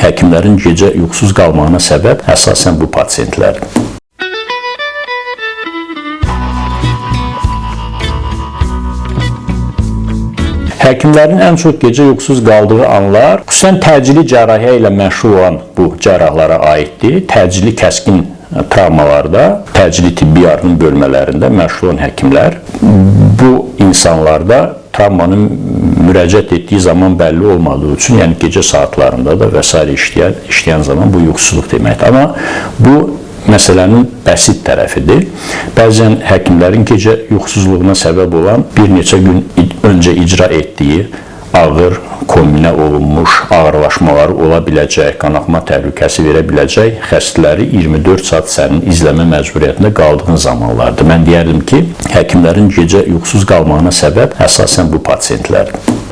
həkimlərin gecə yuxusuz qalmağına səbəb əsasən bu pasientlərdir. Həkimlərin ən çox gecə yuxusuz qaldığı anlar xüsusən təcili cərrahiyyə ilə məşğul olan bu cərrahlara aiddir. Təcili kəskin travmalarda, təcili tibbi yardım bölmələrində məşğul olan həkimlər bu insanlarda travmanın müraciət etdiyi zaman bəlli olmadığı üçün, yəni gecə saatlarında da və s. işləyən zaman bu yuxusuzluq deməkdir. Amma bu məsələnin bəsit tərəfidir. Bəzən həkimlərin gecə yuxusuzluğuna səbəb olan bir neçə gün öncə icra etdiyi ağır, kombinə olunmuş ağırlaşmaları ola biləcək, qanaxma təhlükəsi verə biləcək xəstələri 24 saat sənin izləmə məcburiyyətində qaldığın zamanlardır. Mən deyərdim ki, həkimlərin gecə yuxusuz qalmağına səbəb əsasən bu pasientlərdir.